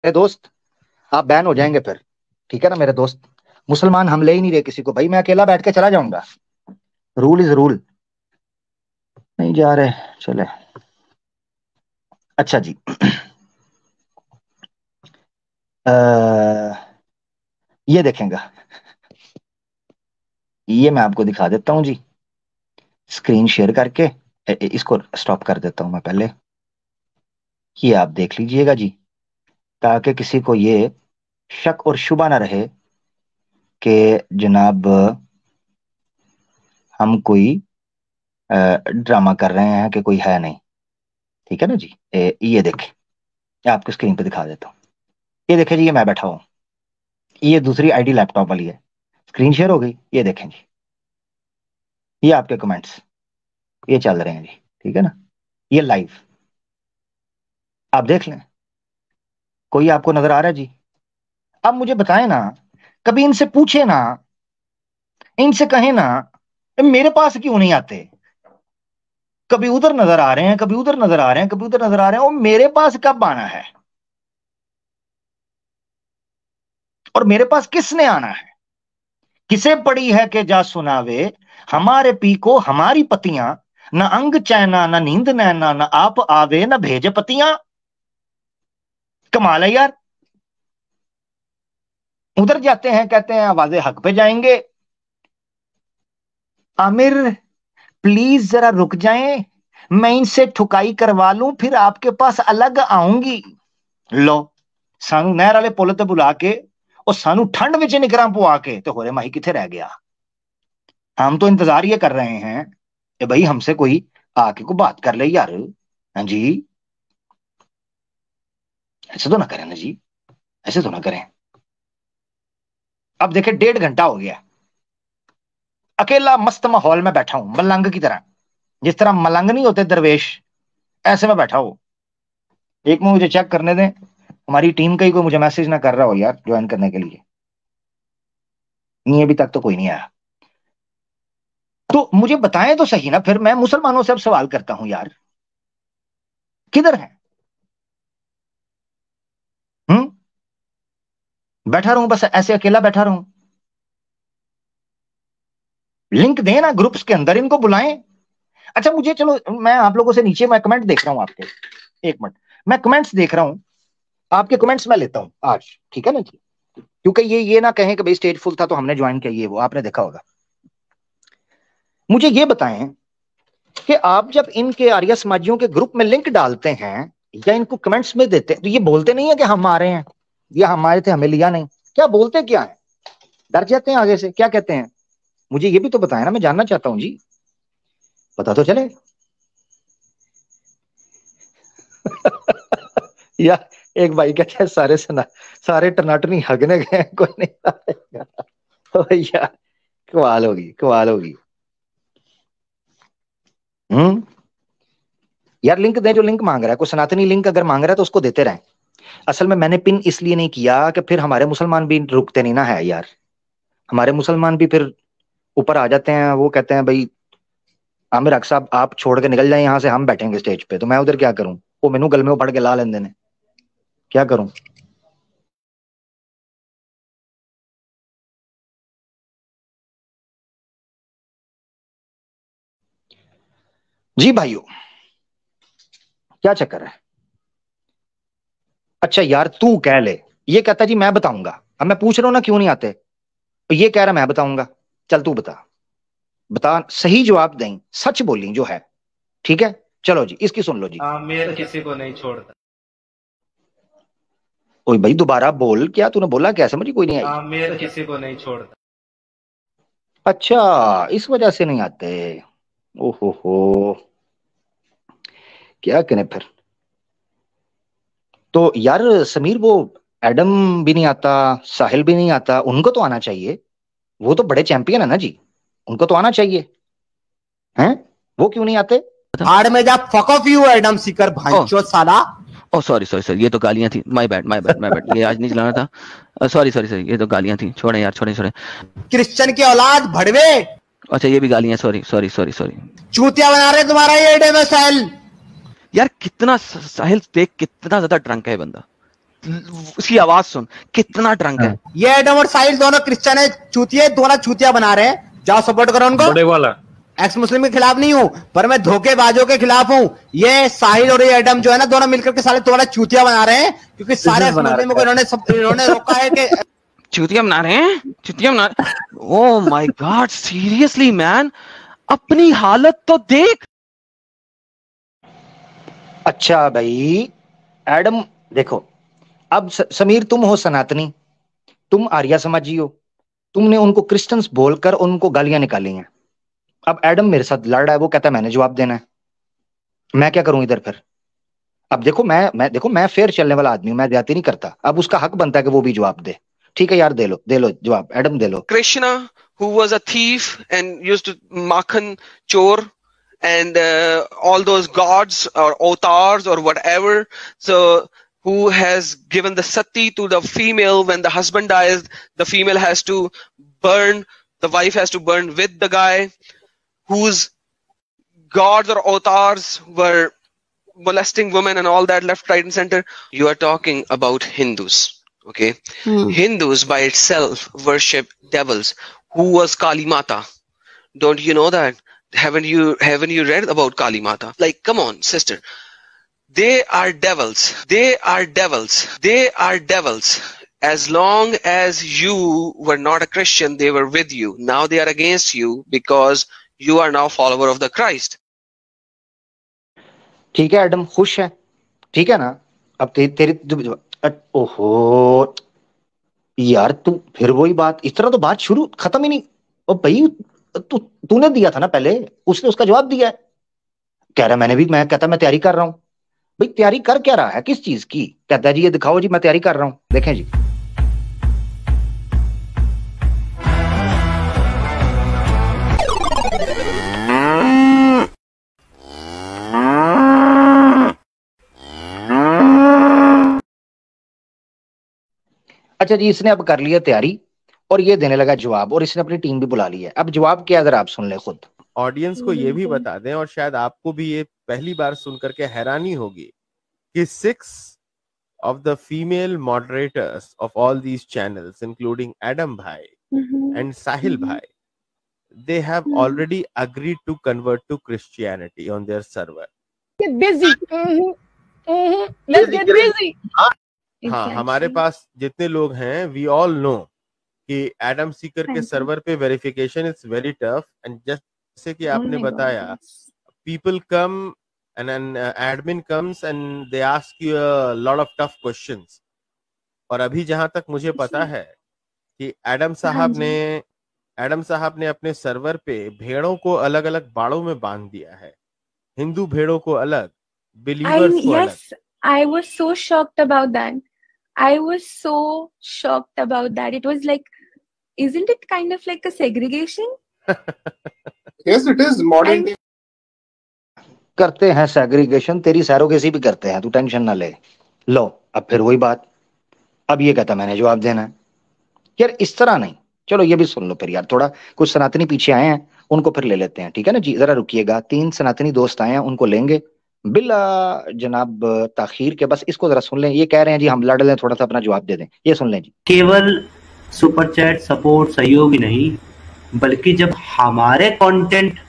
मेरे दोस्त, आप बैन हो जाएंगे फिर। ठीक है ना मेरे दोस्त, मुसलमान हम ले ही नहीं रहे किसी को भाई, मैं अकेला बैठ के चला जाऊंगा। Rule is rule. नहीं जा रहे, चले। अच्छा जी। ये देखेंगे, ये मैं आपको दिखा देता हूँ जी, स्क्रीन शेयर करके। इसको स्टॉप कर देता हूँ मैं पहले। ये आप देख लीजिएगा जी, ताकि किसी को ये शक और शुबा ना रहे कि जनाब हम कोई ड्रामा कर रहे हैं कि कोई है नहीं। ठीक है ना जी। ये देखें, मैं आपको स्क्रीन पे दिखा देता हूँ। ये देखें जी, ये मैं बैठा हूँ, ये दूसरी आईडी लैपटॉप वाली है। स्क्रीन शेयर हो गई, ये देखें जी, ये आपके कमेंट्स ये चल रहे हैं जी। ठीक है ना, ये लाइव आप देख लें। कोई आपको नजर आ रहा है जी? अब मुझे बताएं ना, कभी इनसे पूछे ना, इनसे कहें ना, मेरे पास क्यों नहीं आते? कभी उधर नजर आ रहे हैं, कभी उधर नजर आ रहे हैं, कभी उधर नजर आ रहे हैं, और मेरे पास कब आना है? और मेरे पास किसने आना है? किसे पड़ी है कि जा सुनावे हमारे पी को हमारी पतियां, न अंग चैना न नींद नैना, न आप आवे न भेजे पतियां। कमाल है यार। उधर जाते हैं, कहते हैं आवाज़े हक पे जाएंगे। आमिर, प्लीज जरा रुक जाएं, मैं इनसे ठुकाई करवा लूं, फिर आपके पास अलग आऊंगी। लो, सानू नहर वाले पुल ते बुला के और सानू ठंड विच निकरां पवा के तो होरे माही किथे रह गया। हम तो इंतजार ये कर रहे हैं कि भाई हमसे कोई आके को बात कर ले यार। हाँ जी, ऐसे तो ना करें ना जी, ऐसे तो ना करें। अब देखे 1.5 घंटा हो गया, अकेला मस्त माहौल में बैठा हूं मलंग की तरह। जिस तरह मलंग नहीं होते दरवेश, ऐसे में बैठा हूं। एक में मुझे चेक करने दें, हमारी टीम का ही कोई मुझे मैसेज ना कर रहा हो यार ज्वाइन करने के लिए। नहीं, अभी तक तो कोई नहीं आया। तो मुझे बताएं तो सही ना, फिर मैं मुसलमानों से अब सवाल करता हूं यार, किधर है? हम्म, बैठा रहूं बस ऐसे अकेला बैठा रहूं? लिंक दें ना ग्रुप्स के अंदर, इनको बुलाएं। अच्छा मुझे, चलो मैं आप लोगों से नीचे मैं कमेंट देख रहा हूं आपके। एक मिनट, मैं कमेंट्स देख रहा हूं, आपके कमेंट्स मैं लेता हूं आज। ठीक है ना जी, क्योंकि ये ना कहें कि भाई स्टेज फुल था तो हमने ज्वाइन किया, ये वो आपने देखा होगा। मुझे ये बताएं कि आप जब इनके आर्य समाजियों के ग्रुप में लिंक डालते हैं या इनको कमेंट्स में देते हैं, तो ये बोलते नहीं है कि हम आ रहे हैं या हम आए थे हमें लिया नहीं? क्या बोलते क्या है? डर जाते हैं आगे से? क्या कहते हैं? मुझे ये भी तो बताएं ना, मैं जानना चाहता हूं जी, पता तो चले। या एक भाई कहते हैं सारे सना, सारे टनाटनी हगने गए कोई नहीं आएगा। तो भैया कमाल होगी, कमाल होगी। हम्म, यार लिंक दे, जो लिंक मांग रहा है, कोई सनातनी लिंक अगर मांग रहा है तो उसको देते रहें। असल में मैंने पिन इसलिए नहीं किया कि फिर हमारे मुसलमान भी रुकते नहीं ना है यार। हमारे मुसलमान भी फिर ऊपर आ जाते हैं, वो कहते हैं भाई आमिर हक साहब आप छोड़ के निकल जाए यहाँ से, हम बैठेंगे स्टेज पे, तो मैं उधर क्या करूं? वो मैनू गल में फड़ के ला लेंदे ने, क्या करूं? जी भाइयों, क्या चक्कर है? अच्छा यार तू कह ले, ये कहता जी मैं बताऊंगा। अब मैं पूछ रहा हूं ना क्यों नहीं आते, तो ये कह रहा मैं बताऊंगा। चल तू बता, बता, सही जवाब दें, सच बोली जो है। ठीक है, चलो जी इसकी सुन लो जी। आमिर किसी को नहीं छोड़ता। ओए भाई दोबारा बोल, क्या तूने बोला? क्या समझी कोई नहीं आई? आमिर किसी को नहीं छोड़ता। अच्छा, इस वजह से नहीं आते। ओहो हो, क्या करें फिर? तो यार समीर, वो एडम भी नहीं आता, साहिल भी नहीं आता, उनको तो आना चाहिए। वो तो बड़े चैंपियन है ना जी, उनको तो आना चाहिए। हैं, वो क्यों नहीं आते? भाड़ में जा, fuck off you Adam Seeker भाईचोद साला। ओ सॉरी सॉरी सॉरी, ये तो गालियां थी, my bad my bad my bad, ये आज नहीं चलाना था। सॉरी सॉरी सॉरी, ये तो गालियां थी, छोड़े यार, छोड़े छोड़े। क्रिश्चियन की औलाद भड़वे, अच्छा ये भी गालियां, सॉरी सॉरी सॉरी सॉरी। चूतिया बना रहे तुम्हारा ये एडम साहिल। यार कितना साहिल देख, कितना ज्यादा ड्रंक है बंदा। उसकी आवाज सुन, कितना ड्रंक है। ये एडम और साहिल दोनों क्रिश्चियन है, चूतिए, दोनों चूतिया बना रहे हैं, जाओ सपोर्ट करो उनको। बड़े वाला एक्स मुस्लिम के खिलाफ नहीं हूं, पर मैं धोखेबाजों के खिलाफ हूं। ये साहिल और ये एडम जो है ना, दोनों मिलकर के साले दोनों चूतिया बना रहे हैं, क्योंकि सारे मुस्लिमों को इन्होंने रोका है कि चूतिया बना रहे हैं, चूतिया बना रहे हैं। Oh my God, seriously man, अपनी हालत तो देख। अच्छा भाई एडम देखो, अब समीर तुम हो सनातनी, तुम आर्या समाजी हो, तुमने उनको क्रिश्चियंस बोलकर उनको गालियां निकाली हैं। अब एडम मेरे साथ लड़ रहा है, वो कहता है मैंने जवाब देना है, मैं क्या करूं इधर फिर? अब देखो मैं फेयर चलने वाला आदमी हूं, मैं ज्यादती नहीं करता। अब उसका हक बनता है कि वो भी जवाब दे। ठीक है यार, दे लो जवाब, Adam they low. Krishna, who was a thief and used to Makhan Chor and all those gods or avatars or whatever, so who has given the sati to the female, when the husband dies, the female has to burn, the wife has to burn with the guy, whose gods or avatars were molesting women and all that, left, right and center. You are talking about Hindus. Okay, Hindus by itself worship devils. Who was Kali Mata? Don't you know that? Haven't you read about Kali Mata? Like, come on, sister. They are devils. They are devils. They are devils. As long as you were not a Christian, they were with you. Now they are against you because you are now follower of the Christ. ठीक है Adam, खुश है, ठीक है ना? अब तेरी ओहो यार, तू फिर वही बात, इस तरह तो बात शुरू खत्म ही नहीं। ओ भाई, तूने दिया था ना पहले, उसने उसका जवाब दिया है, कह रहा मैं कहता मैं तैयारी कर रहा हूं। भाई तैयारी कर क्या रहा है, किस चीज की? कहता है जी ये दिखाओ जी, मैं तैयारी कर रहा हूं, देखें जी। अच्छा जी, इसने अब कर लिया तैयारी और ये देने लगा जवाब, और इसने अपनी टीम भी बुला ली है। अब जवाब क्या है जरा आप सुन ले खुद। ऑडियंस को ये भी बता दें, और शायद आपको भी ये पहली बार सुन करके हैरानी होगी, कि 6 of the female moderators of all these channels, including Adam Bhai and Sahil Bhai, they have already agreed to convert to Christianity on their server. Get busy. Let's get busy. हाँ, हमारे पास जितने लोग हैं, वी ऑल नो कि एडम सीकर के server पे verification is very tough, and जैसे कि आपने बताया, people come and an admin comes and they ask you a lot of tough questions. और अभी जहां तक मुझे पता है कि एडम साहब ने अपने सर्वर पे भेड़ों को अलग अलग बाड़ों में बांध दिया है, हिंदू भेड़ों को अलग, बिलीवर्स को अलग। I was so shocked about that. It was like, isn't it kind of like a segregation? Yes, it is. Modern day. करते हैं सेग्रीगेशन, तेरी सैरोगेसी भी करते हैं, तू टेंशन ना ले। लो, अब फिर वही बात, अब ये कहता मैंने जवाब देना है। यार इस तरह नहीं, चलो ये भी सुन लो फिर यार, थोड़ा कुछ सनातनी पीछे आए हैं, उनको फिर ले लेते हैं, ठीक है ना जी? जरा रुकिएगा, 3 सनातनी दोस्त आए हैं, उनको लेंगे बिला जनाब ताखीर के। बस इसको जरा सुन लें, ये कह रहे हैं जी हम लड़ लें, थोड़ा सा अपना जवाब दे दें, ये सुन लें जी। केवल सुपर चैट सपोर्ट सहयोग ही नहीं, बल्कि जब हमारे कंटेंट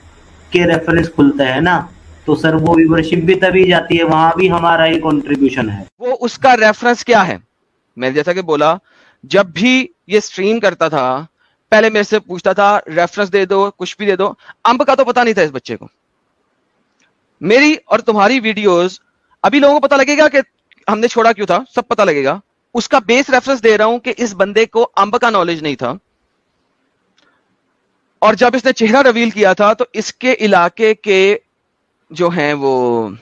के रेफरेंस खुलता है ना, तो सर वो व्यूअरशिप भी तभी जाती है, वहां भी हमारा ही कंट्रीब्यूशन है। वो उसका रेफरेंस क्या है? मैं जैसा कि बोला, जब भी ये स्ट्रीम करता था, पहले मेरे से पूछता था रेफरेंस दे दो, कुछ भी दे दो। अंब का तो पता नहीं था इस बच्चे को। मेरी और तुम्हारी वीडियोस अभी लोगों को पता लगेगा कि हमने छोड़ा क्यों था, सब पता लगेगा। उसका बेस रेफरेंस दे रहा हूं कि इस बंदे को अंब का नॉलेज नहीं था, और जब इसने चेहरा रिवील किया था तो इसके इलाके के जो हैं वो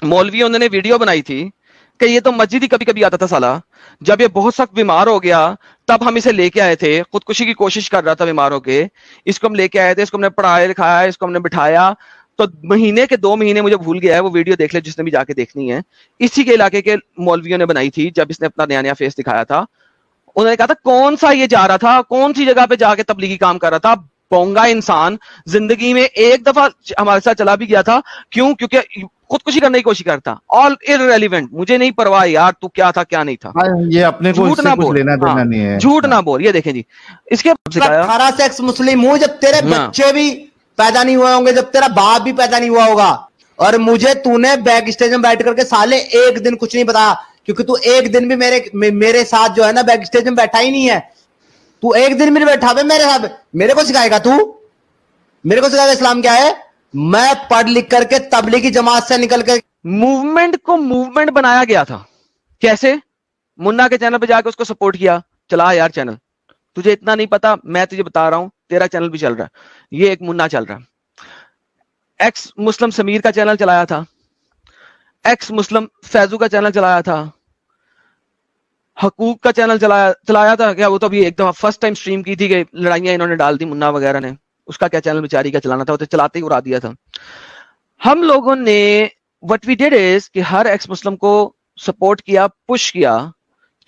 मौलवी, उन्होंने वीडियो बनाई थी कि ये तो मस्जिद ही कभी कभी आता था साला। जब ये बहुत सख्त बीमार हो गया तब हम इसे लेके आए थे, खुदकुशी की कोशिश कर रहा था बीमार होके, इसको हम लेके आए थे, इसको हमने पढ़ाया लिखाया, इसको हमने बिठाया। तो महीने के 2 महीने मुझे भूल गया है, वो वीडियो देख ले जिसने भी जाके देखनी है। इसी के इलाके के मौलवियों ने बनाई थी, जब इसने अपना नया नया फेस दिखाया था। उन्होंने कहा था कौन सा ये जा रहा था, कौन सी जगह पे जाके तबलीगी काम कर रहा था, पोंगा इंसान जिंदगी में एक दफा हमारे साथ चला भी गया था। क्यों? क्योंकि खुदकुशी करने की कोशिश करता। ऑल इररेलेवेंट, मुझे नहीं परवाह यार तू क्या था क्या नहीं था। ये अपने को झूठ इससे ना कुछ बोल, लेना देना नहीं है। झूठ ना बोल। ये देखें जी, इसके 18 से एक्स मुस्लिम हूं, जब तेरे बच्चे भी पैदा नहीं हुए होंगे, जब तेरा बाप भी पैदा नहीं हुआ होगा, और मुझे तूने बैक स्टेज में बैठ करके साले एक दिन कुछ नहीं बताया, क्योंकि तू एक दिन भी मेरे साथ जो है ना बैक स्टेज में बैठा ही नहीं है। तू एक दिन भी नहीं बैठा मेरे साथ। मेरे को सिखाएगा तू? मेरे को सिखाएगा इस्लाम क्या है? मैं पढ़ लिख करके तबलीगी जमात से निकल कर मूवमेंट को मूवमेंट बनाया गया था। कैसे? मुन्ना के चैनल पे जाके उसको सपोर्ट किया, चला यार चैनल, तुझे इतना नहीं पता, मैं तुझे बता रहा हूं, तेरा चैनल भी चल रहा है। ये एक मुन्ना चल रहा है। एक्स मुस्लिम समीर का चैनल चलाया था, एक्स मुस्लिम फैजू का चैनल चलाया था, हकूक का चैनल चलाया था क्या? वो तो अभी एकदम फर्स्ट टाइम स्ट्रीम की थी कि लड़ाइयां इन्होंने डाल दी मुन्ना वगैरह ने, उसका क्या चैनल बेचारी का चलाना था, वो तो चलाते ही उड़ा दिया था। हम लोगों ने व्हाट वी डिड इज कि हर एक्स मुस्लिम को सपोर्ट किया, पुश किया,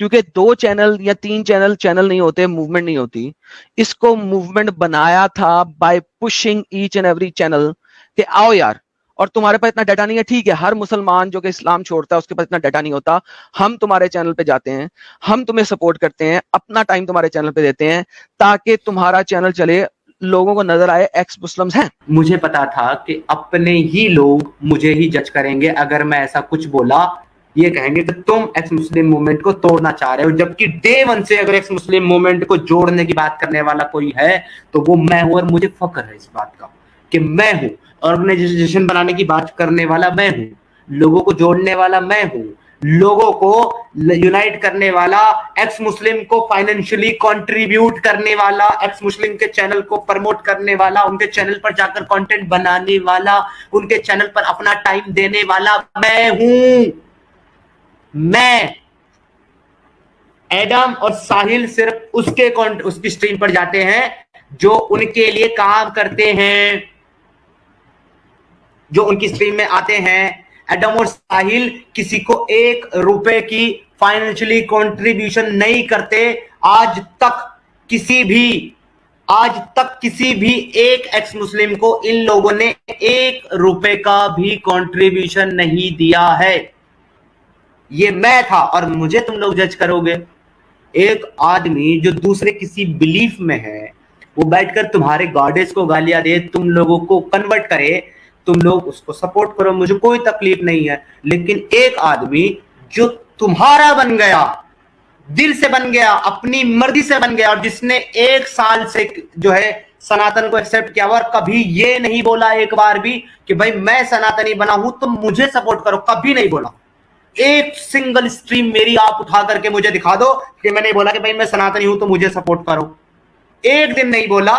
क्योंकि 2 चैनल या 3 चैनल नहीं होते, मूवमेंट नहीं होती। इसको मूवमेंट बनाया था bye pushing each and every channel कि आओ यार। और तुम्हारे पास इतना डाटा नहीं है, ठीक है, हर मुसलमान जो कि इस्लाम छोड़ता है उसके पास इतना डाटा नहीं होता, हम तुम्हारे चैनल पे जाते हैं, हम तुम्हें सपोर्ट करते हैं, अपना टाइम तुम्हारे चैनल पे देते हैं ताकि तुम्हारा चैनल चले, लोगों को नजर आए एक्स मुस्लिम्स हैं। मुझे पता था कि अपने ही लोग मुझे ही जज करेंगे अगर मैं ऐसा कुछ बोला। ये कहेंगे कि तुम एक्स मुस्लिम मूवमेंट को तोड़ना चाह रहे हो, जबकि डे 1 से अगर एक्स मुस्लिम मूवमेंट को जोड़ने की बात करने वाला कोई है तो वो मैं हूं। और मुझे फख्र है इस बात का कि मैं हूं। ऑर्गेनाइजेशन बनाने की बात करने वाला मैं हूं, लोगों को जोड़ने वाला मैं हूं, लोगों को यूनाइट करने वाला, एक्स मुस्लिम को फाइनेंशियली कंट्रीब्यूट करने वाला, एक्स मुस्लिम के चैनल को प्रमोट करने वाला, उनके चैनल पर जाकर कंटेंट बनाने वाला, उनके चैनल पर अपना टाइम देने वाला मैं हूं। मैं एडम और साहिल सिर्फ उसकी स्ट्रीम पर जाते हैं जो उनके लिए काम करते हैं, जो उनकी स्ट्रीम में आते हैं। एडम और साहिल किसी को 1 रुपए की फाइनेंशियली कंट्रीब्यूशन नहीं करते। आज तक किसी भी एक एक्स मुस्लिम को इन लोगों ने 1 रुपए का भी कंट्रीब्यूशन नहीं दिया है। ये मैं था और मुझे तुम लोग जज करोगे। एक आदमी जो दूसरे किसी बिलीफ में है वो बैठकर तुम्हारे गॉडेस को गालियां दे, तुम लोगों को कन्वर्ट करे, तुम लोग उसको सपोर्ट करो, मुझे कोई तकलीफ नहीं है। लेकिन एक आदमी जो तुम्हारा बन गया, दिल से बन गया, अपनी मर्जी से बन गया, और जिसने 1 साल से जो है सनातन को एक्सेप्ट किया और कभी ये नहीं बोला एक बार भी कि भाई मैं सनातनी बना हूं तो मुझे सपोर्ट करो, कभी नहीं बोला। एक सिंगल स्ट्रीम मेरी आप उठा करके मुझे दिखा दो कि मैंने बोला कि भाई मैं सनातनी हूं तो मुझे सपोर्ट करो। एक दिन नहीं बोला।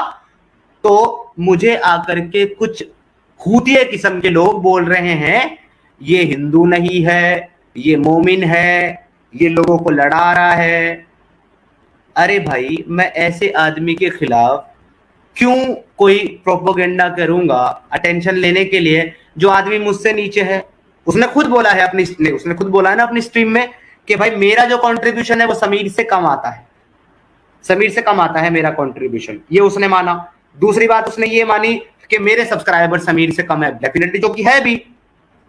तो मुझे आकर के कुछ खूतिये किस्म के लोग बोल रहे हैं ये हिंदू नहीं है, ये मोमिन है, ये लोगों को लड़ा रहा है। अरे भाई, मैं ऐसे आदमी के खिलाफ क्यों कोई प्रोपोगेंडा करूंगा अटेंशन लेने के लिए जो आदमी मुझसे नीचे है? उसने खुद बोला है ना अपनी स्ट्रीम में कि भाई मेरा जो कंट्रीब्यूशन है वो समीर से कम आता है, समीर से कम आता है मेरा कंट्रीब्यूशन, ये उसने माना। दूसरी बात उसने ये मानी कि मेरे सब्सक्राइबर समीर से कम है, डेफिनेटली जो कि है भी,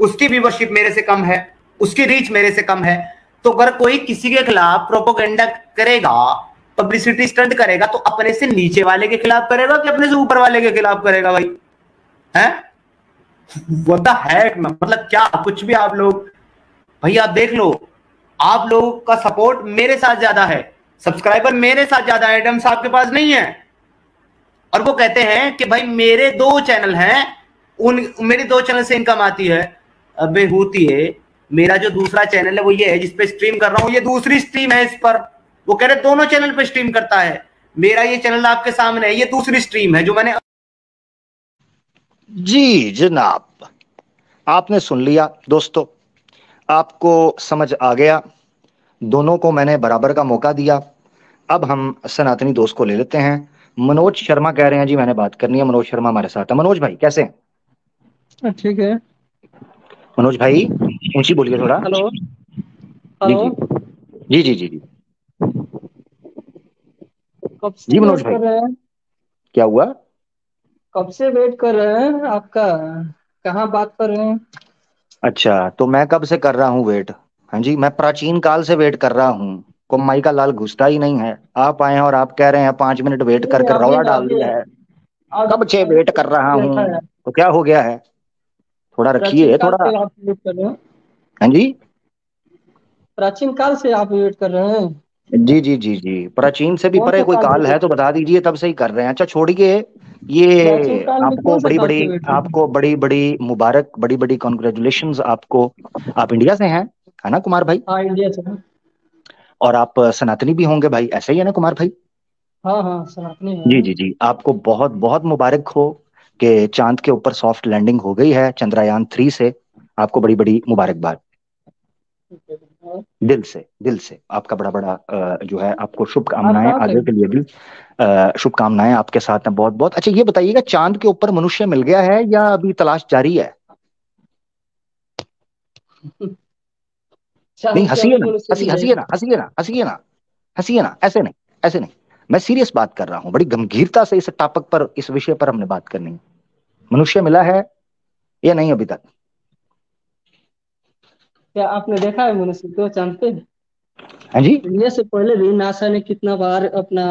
उसकी व्यूअरशिप मेरे से कम है, उसकी रीच मेरे से कम है। तो अगर कोई किसी के खिलाफ प्रोपोगेंडा करेगा, पब्लिसिटी स्टंट करेगा, तो अपने से नीचे वाले के खिलाफ करेगा कि अपने से ऊपर वाले के खिलाफ करेगा? भाई है What the heck? मतलब क्या कुछ भी आप लोग, भाई आप देख लो, आप लोगों का सपोर्ट मेरे साथ ज्यादा है, सब्सक्राइबर मेरे साथ ज्यादा है, एडम साहब के पास नहीं है। और वो कहते हैं कि भाई मेरे 2 चैनल हैं, मेरे 2 चैनल से इनकम आती है। अबे होती है, मेरा जो दूसरा चैनल है वो ये है जिसपे स्ट्रीम कर रहा हूं, ये दूसरी स्ट्रीम है इस पर। वो कह रहे दोनों चैनल पे स्ट्रीम करता है। मेरा ये चैनल आपके सामने है, ये दूसरी स्ट्रीम है जो मैंने। जी जनाब, आपने सुन लिया दोस्तों, आपको समझ आ गया। दोनों को मैंने बराबर का मौका दिया। अब हम सनातनी दोस्त को ले लेते हैं। मनोज शर्मा कह रहे हैं जी मैंने बात करनी है। मनोज शर्मा हमारे साथ है। मनोज भाई कैसे हैं? ठीक है मनोज भाई, ऊंची बोलिए थोड़ा। हेलो हेलो जी जी जी जी कब जी मनोज भाई, कर रहे हैं? क्या हुआ? कब से वेट कर रहे हैं आपका, कहाँ बात कर रहे हैं? अच्छा, तो मैं कब से कर रहा हूँ वेट? हाँ जी, मैं प्राचीन काल से वेट कर रहा हूँ। कोम्माई का लाल घुसता ही नहीं है। आप आए हैं और आप कह रहे हैं 5 मिनट वेट नहीं, करके अभी रौला डाल अभी दिया है। आज कब से अभी वेट कर रहा देखा हूँ, है। तो क्या हो गया है? थोड़ा प्राचीन रखिए काल थोड़ा। से आप वेट कर रहे हैं? हाँ जी, प्राचीन काल से आप वेट कर रहे हैं? जी जी जी जी, प्राचीन से भी कौन परे सा कोई काल से काल है वेट तो कर रहे बता हैं? दीजिए, तब से ही कर रहे हैं। अच्छा छोड़िए प्राचीन ये। काल में आपको कौन सा बड़ी काल बड़ी से वेट कर रहे हैं? आपको बड़ी बड़ी मुबारक, बड़ी बड़ी कॉन्ग्रेचुलेशंस आपको। आप इंडिया से हैं, है ना कुमार भाई? हाँ, इंडिया से हैं। और आप सनातनी भी होंगे भाई, ऐसा ही है ना कुमार भाई? हाँ हाँ, सनातनी जी है। जी जी, आपको बहुत बहुत मुबारक हो कि चांद के ऊपर सॉफ्ट लैंडिंग हो गई है चंद्रयान 3 से। आपको बड़ी बड़ी मुबारकबाद। दिल से आपका बड़ा बड़ा जो है, आपको आप शुभकामनाएं कहाँ से आगे हैं? के लिए भी। शुभकामनाएं आपके साथ हैं बहुत बहुत। अच्छा ये बताइएगा, चांद के ऊपर मनुष्य मिल गया है या अभी तलाश जारी है? नहीं, चांद पे हंसिए अभी ना, मनुष्य हंसी मिल हंसिए जाएगा? ना, हंसिए ना, हंसिए ना, हंसिए ना, ऐसे नहीं, ऐसे नहीं। मैं सीरियस बात कर रहा हूँ, बड़ी गंभीरता से इस टॉपिक पर, इस विषय पर हमने बात करनी है। मनुष्य मिला है या नहीं अभी तक? क्या आपने देखा है मनुष्य को चांद पे? हाँ जी। इंडिया से पहले भी नासा ने कितना बार अपना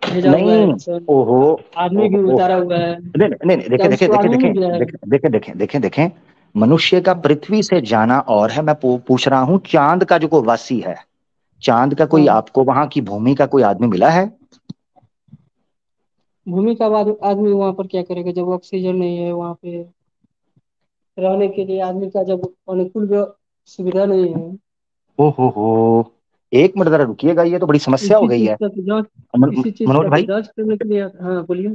भेजा हुआ है नहीं। मिशन। ओहो। आदमी भी ओहो। उतारा हुआ है। नहीं नहीं नहीं, क्या देखे देखे उसको देखे आदमी देखे मिल गया है? देखे देखे देखे देखे देखे मनुष्य का पृथ्वी से जाना और है। मैं पूछ रहा हूँ चांद का जो कोई वासी है, चांद का कोई, हाँ, आपको वहां की भूमि का कोई आदमी मिला है? भूमि का बाद आदमी वहां पर क्या करेगा जब ऑक्सीजन नहीं है वहां पे रहने के लिए? आदमी का जब अनुकूल सुविधा नहीं है। ओहो। एक मिनट जरा रुकिएगा, ये तो बड़ी समस्या हो इसी गई चीज है। का तो जांच इसी चीज मनोज का तो भाई, जांच करने के लिए। हाँ, बोलिए।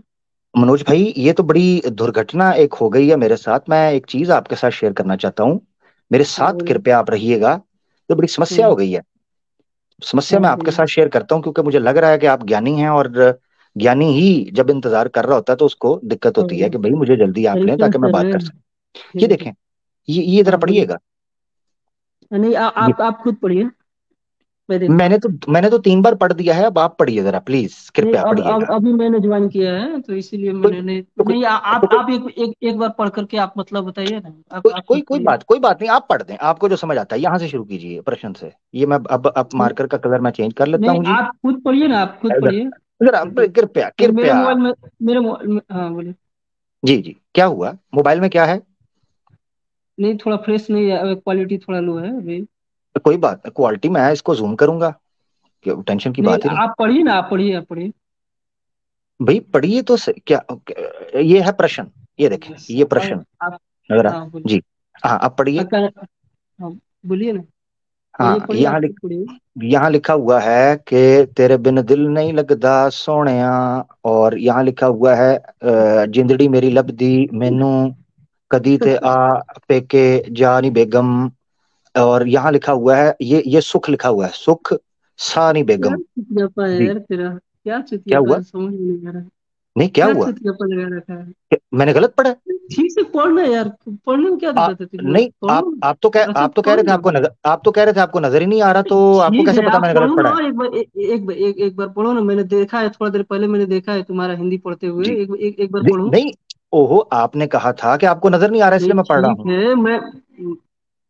मनोज भाई, ये तो बड़ी दुर्घटना एक हो गई है मेरे साथ। मैं एक चीज आपके साथ शेयर करना चाहता हूँ, मेरे हाँ, साथ बोलिए। कृपया आप रहिएगा। तो बड़ी समस्या हो गई है। समस्या हाँ, मैं आपके बोलिए। साथ शेयर करता हूँ क्योंकि मुझे लग रहा है कि आप ज्ञानी हैं, और ज्ञानी ही जब इंतजार कर रहा होता है तो उसको दिक्कत होती है हाँ, कि भाई मुझे जल्दी आप लें ताकि रेफरेंस मैं कर बात रहे कर हैं। सकूं। ये ठीक है। देखें, ये जरा हाँ, बोलिए। पढ़िएगा। नहीं, ये आप खुद पढ़िए, मैं देखता हूँ। मैंने तो 3 बार पढ़ दिया है, अब आप पढ़िए जरा प्लीज, नहीं, कृपया अब पढ़िएगा। अभी मैंने ज्वाइन किया है तो इसीलिए कोई मैंने नहीं। तो कोई नहीं, तो कोई आप एक बार पढ़ करके आप मतलब बताइए ना। कोई आप कोई खुद कोई पढ़िए। बात कोई बात नहीं, आप पढ़ दें, आपको जो समझ आता है यहां से शुरू कीजिए प्रश्न से। ये मैं अब मार्कर का कलर मैं चेंज कर लेता नहीं, हूँ जी। आप खुद पढ़िए ना, आप खुद जरा पढ़िए। जरा कृपया मेरे कृपया। मोबाइल में, हाँ, बोलिए। जी जी, क्या हुआ मोबाइल में, क्या है? नहीं, थोड़ा फ्रेश नहीं है, क्वालिटी थोड़ा लो है अभी। कोई बात, क्वालिटी मैं इसको जूम करूंगा, टेंशन की नहीं, बात ही नहीं। आप पढ़िए ना, आप पढ़िए, आप पढ़िए। भाई पढ़िए तो क्या ये है प्रश्न, ये देखें बस, ये प्रश्न। आप अगर हाँ, बोलिए। जी, हाँ आप पढ़िए। हाँ, बोलिए ना। हाँ, पढ़िए पढ़िए, आप खुद पढ़िए। यहाँ लिखा हुआ है कि तेरे बिन दिल नहीं लगदा सोहणिया। और यहाँ लिखा हुआ है जिंदड़ी मेरी लभदी मैनू कदी ते आ पेके जा नी बेगम। और यहाँ लिखा हुआ है, ये सुख लिखा हुआ है, सुख सा नी क्या बेगम। चुतियापा है जी, यार तेरा? क्या क्या चुतियापा हुआ? है, समझ में नहीं आ रहा है। नहीं, क्या क्या हुआ? चुतियापा लगा रखा है? मैंने गलत पढ़ा? ठीक से पढ़ना यार, पढ़ने में क्या दिक्कत है तुझे? नहीं, पढ़ो, अच्छा आप तो कह पढ़ो रहे थे ना। आपको नजर, आप तो कह रहे थे आपको नजर ही नहीं आ रहा, तो आपको ठीक कैसे है, पता आप मैंने गलत पढ़ो पढ़ा ना है? एक बार पढ़ो ना। मैंने देखा है, थोड़ा देर पहले मैंने देखा है तुम्हारा हिंदी पढ़ते हुए। जी। एक बार पढ़ो। नहीं, ओहो, आपने कहा था कि आपको नजर नहीं आ रहा नहीं, इसलिए मैं पढ़ रहा ठीक हूँ। है, मैं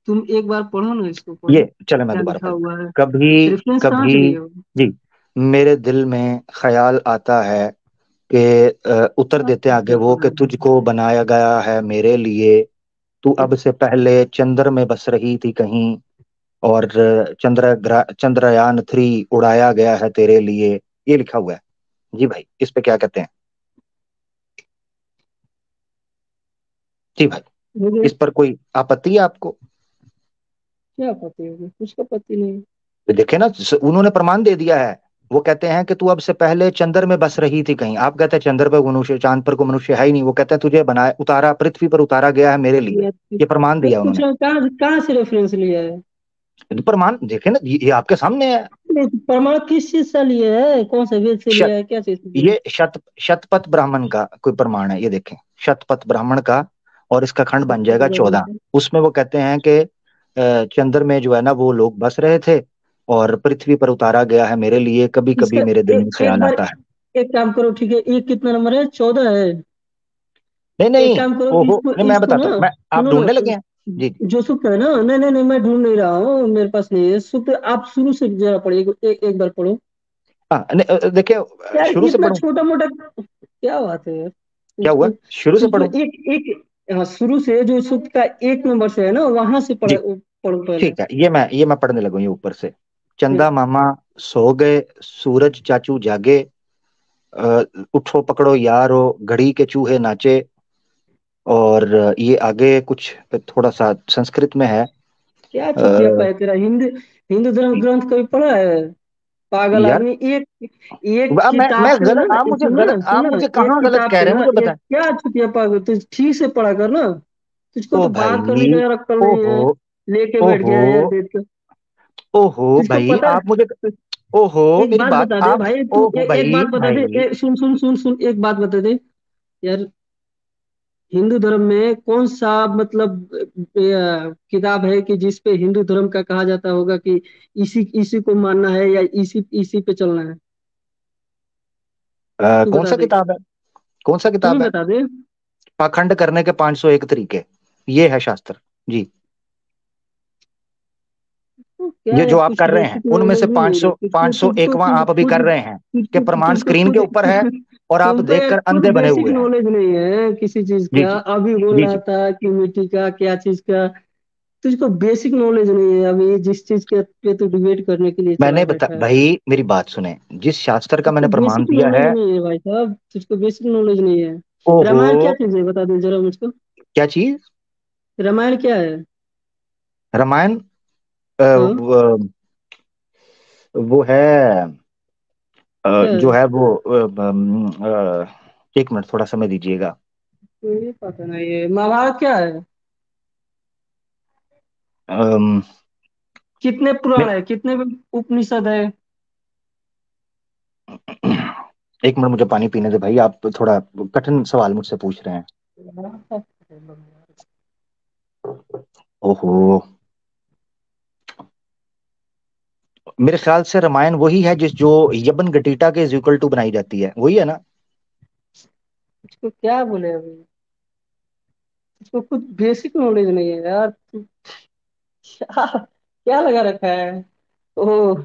तुम एक बार पढ़ो ना, इसको पढ़ो ये चले मैं क्या दोबारा लिखा पढ़ता हुआ हूँ। है। कभी रेफरेंस कहाँ से कभी लिए हो? जी, मेरे दिल में ख्याल आता है कि उत्तर क्या देते आगे चुतियापा वो कि लगा रखा तुझको बनाया गया है मेरे लिए। तू है? अब से पहले चंद्र में बस रही थी कहीं, और चंद्रयान 3 उड़ाया गया है तेरे लिए। ये लिखा हुआ है जी भाई, इस पे क्या कहते हैं? जी भाई, मुझे इस पर कोई आपत्ति है आपको? क्या पति होगी, कुछ का पति नहीं। तो देखे ना, उन्होंने प्रमाण दे दिया है। वो कहते हैं कि तू अब से पहले चंद्र में बस रही थी कहीं। आप कहते हैं चंद्र पर मनुष्य, चांद पर कोई मनुष्य है ही नहीं। वो कहते हैं तुझे बनाया, उतारा, पृथ्वी पर उतारा गया है मेरे लिए। ये ये प्रमाण मैं दिया पूछ उन्होंने। रहा हूँ, कहाँ कहाँ से रेफरेंस लिया है? तो प्रमाण देखे ना, ये आपके सामने है। नहीं, प्रमाण किस चीज से लिए है? कौन सा वेद से शत लिया है, क्या चीज से लिया है? ये शतपथ ब्राह्मण का कोई प्रमाण है, ये देखें, शतपथ ब्राह्मण का। और इसका खंड बन जाएगा 14। उसमें वो कहते हैं कि चंद्र में जो है ना वो लोग बस रहे थे, और पृथ्वी पर उतारा गया है मेरे लिए। कभी इसका कभी मेरे दिल में एक ख्याल बार आता है। एक काम करो, ठीक है, ये कितना नंबर है? 14 है। नहीं एक नहीं, काम करो, ओहो, इसको नहीं मैं इसको बताता ना, हूँ, मैं आप सुनो ना, ढूंढने लगे हैं जी जी। जो सूक्त है ना, नहीं नहीं नहीं, मैं ढूंढ नहीं रहा हूँ, मेरे पास नहीं है सूक्त। आप शुरू से जरा पढ़िए, एक बार पढ़ो। हाँ नहीं, देखिए यार शुरू से इतना पढ़ूं? छोटा मोटा क्या बात है यार। क्या हुआ, शुरू से तुझको पढ़ूं? एक एक, हाँ, शुरू से जो सूक्त का 1 नंबर से है ना, वहां से जी पढ़ो पहले। ठीक है, ये मैं पढ़ने लगूं, ये ऊपर से। चंदा मामा सो गए, सूरज चाचू जागे, अ, उठो पकड़ो यारो, घड़ी के चूहे नाचे। और ये आगे कुछ थोड़ा सा संस्कृत में है। क्या छुतिया अ, पाया तेरा, हिंदू हिंदू धर्म ग्रंथ कभी पढ़ा है? पागल यार आदमी। एक एक मैं किताब से गलत, ना, आप मुझे सुनना गलत, आप सुनना, मुझे एक कहाँ गलत किताब कह से रहे हैं, ना, मुझे एक बताएं। क्या छुतिया पागल, तू ठीक से पढ़ा कर ना। तुझको ओ तो बात करने भाई, का यार अक्ल नहीं ओहो, है, लेके बैठ ओहो, गया है यार बेद का। ओहो तुझको भाई, पता आप मुझे, है, ओहो एक मेरी बात बात बता दे आप, भाई, तू ओहो एक भाई बात बता दे, भाई। सुन सुन सुन सुन, एक बात बता दे यार। हिंदू धर्म में कौन सा मतलब किताब है कि जिस पे हिंदू धर्म का कहा जाता होगा कि इसी इसी को मानना है या इसी इसी पे चलना है? तू कौन बता सा दे, किताब है, कौन सा तू ही किताब है? बता दे। पाखंड करने के 501 तरीके, ये है शास्त्र जी। तो क्या ये यार, जो आप कुछ कर रहे हैं बेसिक उनमें से नॉलेज भी नहीं है 500 तुझको, 501वां आप अभी कर रहे हैं, कि प्रमाण तुझको स्क्रीन के खुद ऊपर है और आप तुमको यार देखकर खुद अंधे बने बेसिक हुए हैं। नॉलेज नहीं है किसी चीज जी का। जी अभी बोल जी रहा जी। था कि मिट्टी का क्या चीज का, तुझको बेसिक नॉलेज नहीं है। अभी जिस चीज के पे तू डिबेट करने के लिए चला मैंने बता बैठा है, भाई, मेरी बात सुने, जिस शास्त्र का तुझको मैंने प्रमाण बेसिक दिया नॉलेज है। नहीं है भाई साहब, तुझको बेसिक नॉलेज नहीं है। ओहो, रामायण क्या चीज है बता दे जरा मुझको। क्या चीज? रामायण क्या है? रामायण हाँ, वो है, क्या है? जो है वो एक मिनट थोड़ा समय दीजिएगा। कोई पता नहीं है। महाभारत क्या है? अम, कितने पुराण मे- है, कितने उपनिषद है? एक मिनट मुझे पानी पीने दे भाई, आप थोड़ा कठिन सवाल मुझसे पूछ रहे हैं। ओहो, मेरे ख्याल से रामायण वही है जिस जो यबन गटीटा के इज इक्वल टू बनाई जाती है, वही है ना? इसको क्या बोले अभी, इसको कुछ बेसिक नॉलेज नहीं है यार। तू क्या क्या लगा रखा है? ओ,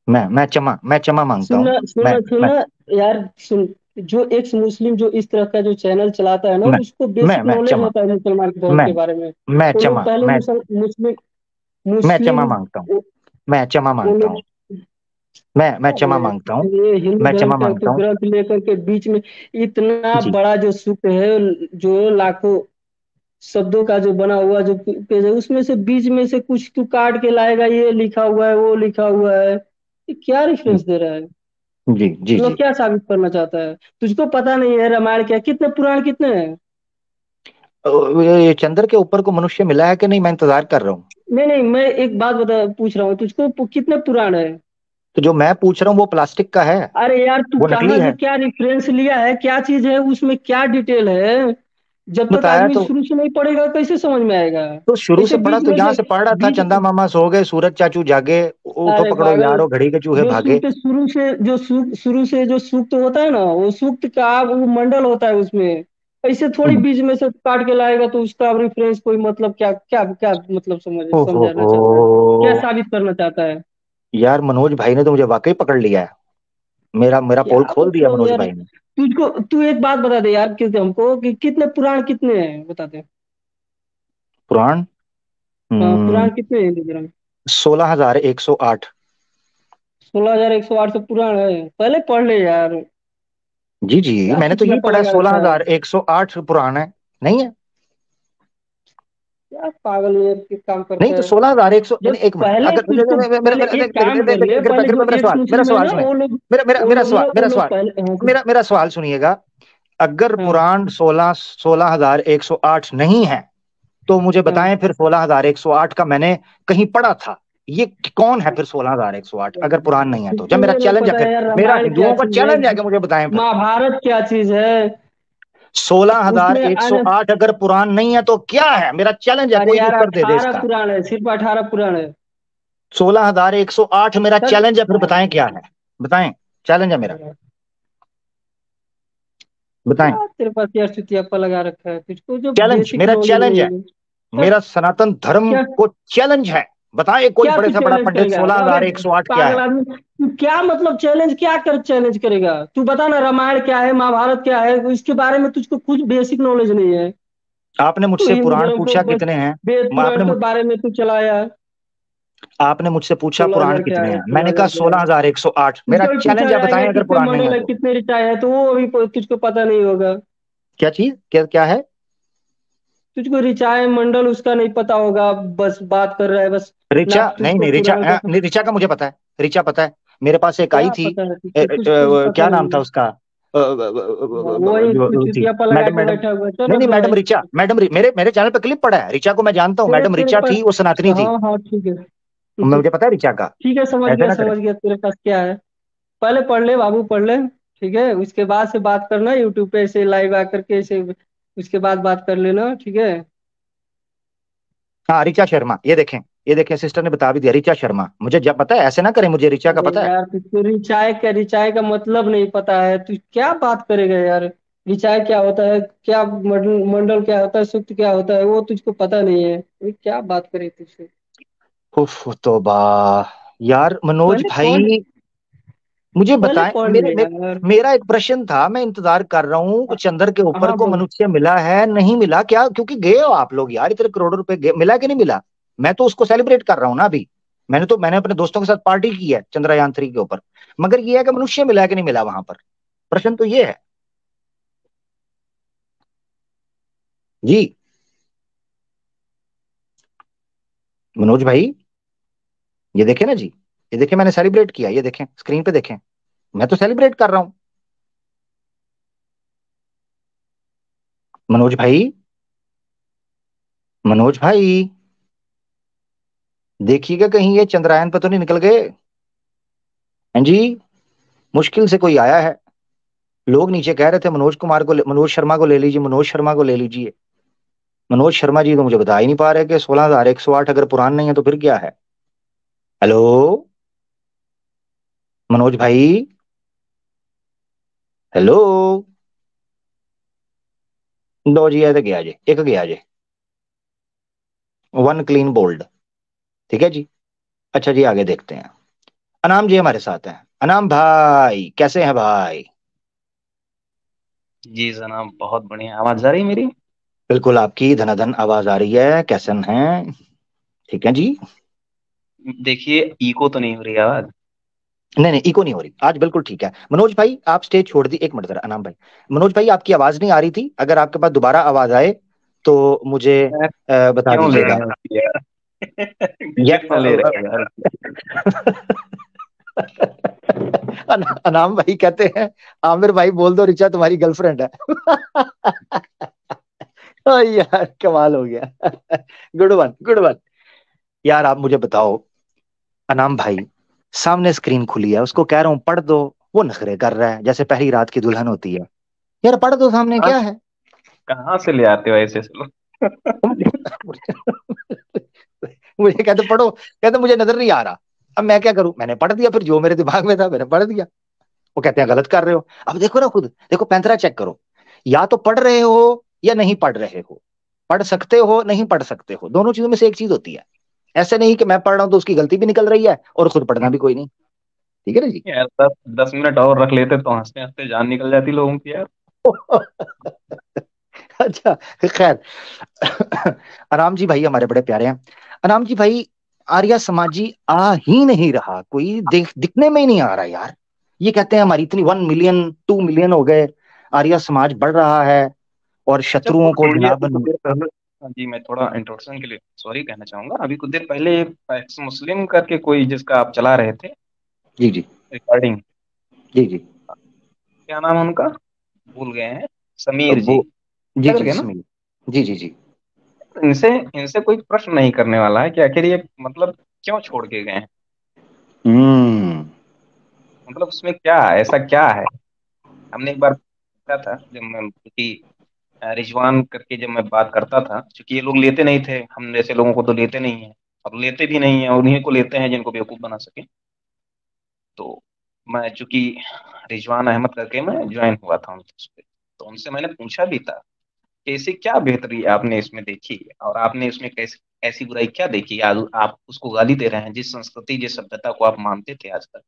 मैं क्षमा मांगता सुनना हूँ। मैं सुनना मैं सुनना यार, सुन। जो एक मुस्लिम जो इस तरह का जो चैनल चलाता है ना, मैं उसको बेसिक मैं नॉलेज क्षमा होता है मुसलमान के धर्म मैं के बारे में। मैं वो लोग क्षमा पहले मैं मुस्लिम मैं मुस्लिम क्षमा मांगता हूँ। वो मैं क्षमा वो मांगता लोग, हूँ। मैं क्षमा अरे मांगता हूँ। ये हिंदू मैं धर्म क्षमा का तो मांगता हूँ ग्रंथ लेकर के बीच में इतना जी। बड़ा जो सूक्त है, जो लाखों शब्दों का जो बना हुआ जो पेज है, उसमें से बीच में से कुछ तू काट के लाएगा, ये लिखा हुआ है वो लिखा हुआ है, ये क्या जी रेफरेंस दे रहा है? जी जी मतलब जी। क्या साबित करना चाहता है? तुझको पता नहीं है रामायण क्या, कितने पुराण कितने हैं? ये चंद्र के ऊपर को मनुष्य मिला है कि नहीं, मैं इंतजार कर रहा हूँ। नहीं नहीं, मैं एक बात बता पूछ रहा हूँ, तुझको कितने पुराण है? तो जो मैं पूछ रहा हूँ वो प्लास्टिक का है, अरे यार, तू वो कहाँ नकली से है। क्या रेफरेंस लिया है, क्या चीज है उसमें, क्या डिटेल है? जब तक बताया आदमी तो, शुरू से नहीं पढ़ेगा कैसे समझ में आएगा? शुरू ऐसे से पढ़ा, बीच तो में यहाँ से से पढ़ रहा था, बीच चंदा मामा सो गए, सूरज चाचू जागे, उठो अरे पकड़ो पागल, यारो, घड़ी के चूहे जो भागे। सूक्त शुरू से जो सूक्त शुरू से जो सूक्त होता है ना, वो सूक्त का वो मंडल होता है उसमें। ऐसे थोड़ी हम्म, बीच में से काट के लाएगा तो उसका रेफरेंस कोई मतलब क्या क्या क्या मतलब समझाना ओहो, चाहता है, क्या साबित करना चाहता है? यार मनोज भाई ने तो मुझे वाकई पकड़ लिया है, मेरा मेरा क्या पोल खोल दिया मतलब मनोज यार, भाई ने। तुझको तू एक बात बता दे यार, किस हमको कि कितने पुराण कितने हैं बता दे। पुराण हाँ, पुराण कितने हैं हिंदू धर्म? 16,108। 16,108 से पुराण है? पहले पढ़ ले यार, जी जी, क्या मैंने तो यही चुतियापा पढ़ा है, लगा सोलह रखा है। हजार एक सौ आठ पुराण है, नहीं है? क्या पागल यार के काम करता नहीं तो है? 16,100, जब एक मिनट, पहले अगर तुझको पहले एक काम कर ले, पहले जो मेरा एक सवाल, मेरा मुस्लिम है सवाल ना, सुने, वो लोग मेरा मेरा वो मेरा लोग ना सवाल, वो मेरा लोग सवाल, पहले, हाँ मेरा सवाल सुनिएगा। अगर हाँ पुराण 16,108 नहीं है, तो मुझे हाँ। बताएं फिर 16,108 का मैंने कहीं पढ़ा था, ये कौन है फिर 16,108 अगर पुराण नहीं है तो? जब तुझको मेरा ये नहीं चैलेंज है, पता फिर है यार मेरा रामायण क्या हिंदुओं का चीज है, चैलेंज है कि मुझे बताएं फिर। महाभारत क्या चीज है? सोलह हजार उसमें एक सौ आठ अगर पुराण नहीं है तो क्या है? मेरा चैलेंज है, अरे कोई भी यार उत्तर दे दे 18 इसका। पुराण है, सिर्फ 18 पुराण है। 16,108 मेरा सर, चैलेंज है, फिर बताएं क्या है, बताएं, चैलेंज है मेरा। बताएं। क्या तेरे पास यार चुतियाप्पा लगा रखा है, तुझको जो चैलेंज, बेसिक मेरा नॉलेज चैलेंज नहीं है, है। मेरा सनातन धर्म क्या को चैलेंज है। बताएं कोई क्या बड़े तू से बड़ा चैलेंज पंडित, करेगा? अबे 16,108 क्या पागल है? आदमी, तू क्या मतलब चैलेंज क्या कर चैलेंज करेगा? तू बता ना, रामायण क्या है, महाभारत क्या है, इसके बारे में तुझको कुछ बेसिक नॉलेज नहीं है। आपने तू मुझसे हिंदू पुराण धर्म को पूछा बस कितने हैं? वेद पुराण आपने के मुझ, बारे में तू चलाया। आपने मुझसे पूछा पुराण 16,000 क्या कितने है, हैं, मैंने कहा 16,000 क्या है? 16,108। मेरा तुझको भी चैलेंज पूछा है, बताएं जाएगा अगर कितने पुराण नहीं है मंडल है, तो। कितने ऋचाएँ है, तो वो अभी तुझको पता नहीं होगा। क्या चीज, क्या क्या है? तुझको ऋचाएँ मंडल उसका नहीं पता होगा, बस बात कर रहा है बस। ना ऋचा नहीं, तुझको नहीं ऋचा, पुराण का नहीं ऋचा का मुझे पता है, ऋचा पता है। मेरे पास एक आई क्या थी, पता है तुझको? कुछ तो पता क्या नाम नहीं था है। उसका, वही जो कुछ थी, चुतियापा लगा मैडम, के मैडम, बैठा हुआ है। चल नहीं अब नहीं, मैडम भाई, ऋचा, मैडम मेरे मेरे चैनल पे क्लिप पड़ा है, ऋचा को मैं जानता हूँ, तेरे मैडम तेरे ऋचा पास, थी, वो सनातनी थी। हाँ हाँ ठीक है। मुझे पता है ऋचा का। ठीक है, ऐसे ना करें। समझ गया तेरे पास क्या है। पहले पढ़ ले बाबू, पढ़ ले। ठीक है, उसके बाद से बात करना यूट्यूब पे ऐसे लाइव आकर के ऐसे, उसके बाद बात कर लेना, ठीक है। हाँ ऋचा शर्मा, ये देखें सिस्टर ने बता भी दिया, ऋचा शर्मा, मुझे जब पता है, ऐसे ना करें, मुझे ऋचा का अरे पता है। यार, तुझको रिचाय का मतलब नहीं पता है, तू क्या बात करेगा यार? रिचाय क्या होता है, क्या मंडल क्या होता है, सूक्त क्या होता है, वो तुझको पता नहीं है, ये क्या बात करे तुझसे? उफ तौबा। यार मनोज पहले पढ़, भाई, मुझे पहले बताएं, पढ़ ले यार। मेरा एक प्रश्न था, मैं इंतजार कर रहा हूँ, चंद्र के ऊपर हाँ को बोल। मनुष्य मिला है नहीं मिला क्या? क्योंकि गए हो आप लोग यार, इतने करोड़ों रुपए गए, मिला कि नहीं मिला? मैं तो उसको सेलिब्रेट कर रहा हूँ ना अभी। मैंने अपने दोस्तों के साथ पार्टी की है चंद्रयान 3 के ऊपर। मगर ये है कि मनुष्य मिला कि नहीं मिला वहां पर, प्रश्न तो ये है जी। मनोज भाई, ये देखे ना जी, ये देखे, मैंने सेलिब्रेट किया, ये देखें स्क्रीन पे देखें, मैं तो सेलिब्रेट कर रहा हूं। मनोज भाई, मनोज भाई, देखिएगा कहीं ये चंद्रयान पर तो नहीं निकल गए। हाँ जी, मुश्किल से कोई आया है। लोग नीचे कह रहे थे मनोज शर्मा को ले लीजिए, मनोज शर्मा को ले लीजिए। मनोज शर्मा जी तो मुझे बता ही नहीं पा रहे कि 16,108 अगर पुरान नहीं है तो फिर क्या है। हेलो मनोज भाई, हेलो। दो जी, है तो गया जी, एक गया जी, वन क्लीन बोल्ड। ठीक है जी। अच्छा जी, आगे देखते हैं। अनाम जी हमारे साथ हैं। अनाम भाई कैसे हैं भाई? जी जनाब, बहुत बढ़िया। आवाज आ रही है मेरी? बिल्कुल, आपकी धनाधन आवाज आ रही है, कैसे हैं? ठीक है जी। देखिए, इको तो नहीं हो रही आवाज? नहीं नहीं, इको नहीं हो रही आज, बिल्कुल ठीक है। मनोज भाई आप स्टेज छोड़ दी, एक मिनट जरा, अनाम भाई। मनोज भाई आपकी आवाज नहीं आ रही थी, अगर आपके पास दोबारा आवाज आए तो मुझे यार, बता क्यों ले दीजिएगा। रहे हो यार? या क्यों ले रहे हो यार? अनाम भाई कहते हैं, आमिर भाई बोल दो ऋचा तुम्हारी गर्लफ्रेंड है। ओ यार कमाल हो गया। Good one, good one. यार आप मुझे बताओ, अनाम भाई, सामने स्क्रीन खुली है, उसको कह रहा हूँ पढ़ दो, वो नखरे कर रहा है जैसे पहली रात की दुल्हन होती है। यार पढ़ दो, सामने कहाँ क्या है? कहाँ से ले आते हो ऐसे लोग? मुझे कहते पढ़ो, कहते मुझे नजर नहीं आ रहा। अब मैं क्या करूं, मैंने पढ़ दिया, फिर जो मेरे दिमाग में था मैंने पढ़ दिया। वो कहते हैं गलत कर रहे हो। अब देखो ना, खुद देखो, पैंतरा चेक करो, या तो पढ़ रहे हो या नहीं पढ़ रहे हो। पढ़ सकते हो, नहीं पढ़ सकते हो, दोनों चीजों में से एक चीज होती है। ऐसे नहीं कि मैं पढ़ रहा हूं तो उसकी गलती भी निकल रही है और खुद पढ़ना भी कोई नहीं। ठीक है ना जी। यार 10 10 मिनट और रख लेते तो हंसते हंसते जान निकल जाती लोगों की यार। अच्छा, खैर। अनाम जी भाई हमारे बड़े प्यारे हैं। अनाम जी भाई, आर्या समाजी आ ही नहीं रहा, कोई दिखने में ही नहीं आ रहा यार। ये कहते हैं हमारी इतनी 1 मिलियन 2 मिलियन हो गए, आर्या समाज बढ़ रहा है और अच्छा, शत्रुओं को थोड़ी जनाब। अभी कुछ देर पहले, हाँ जी, मैं थोड़ा इंट्रोडक्शन के लिए सॉरी कहना चाहूंगा। अभी कुछ देर पहले एक्स मुस्लिम करके कोई जिसका आप चला रहे थे जी जी रिकॉर्डिंग, जी जी। क्या नाम है उनका? भूल गए हैं। समीर वो जी, जी क्या जी करके ना? समीर, जी जी जी। इनसे इनसे कोई प्रश्न नहीं करने वाला है कि आखिर ये मतलब क्यों छोड़ के गए हैं। हम्म। मतलब उसमें क्या ऐसा क्या है? हमने एक बार पूछा था, जब मैं क्योंकि रिजवान करके जब मैं बात करता था, क्योंकि ये लोग लेते नहीं थे, हम जैसे लोगों को तो लेते नहीं है, और लेते भी नहीं है, और उन्हीं को लेते हैं जिनको बेवकूफ बना सके। तो मैं चूंकि रिजवान अहमद करके मैं ज्वाइन हुआ था उनके उस पे, तो उनसे मैंने पूछा भी था कि ऐसी क्या बेहतरी आपने इसमें देखी और आपने इसमें कैसी ऐसी बुराई क्या देखी, आप उसको गाली दे रहे हैं जिस संस्कृति जिस सभ्यता को आप मानते थे आज तक।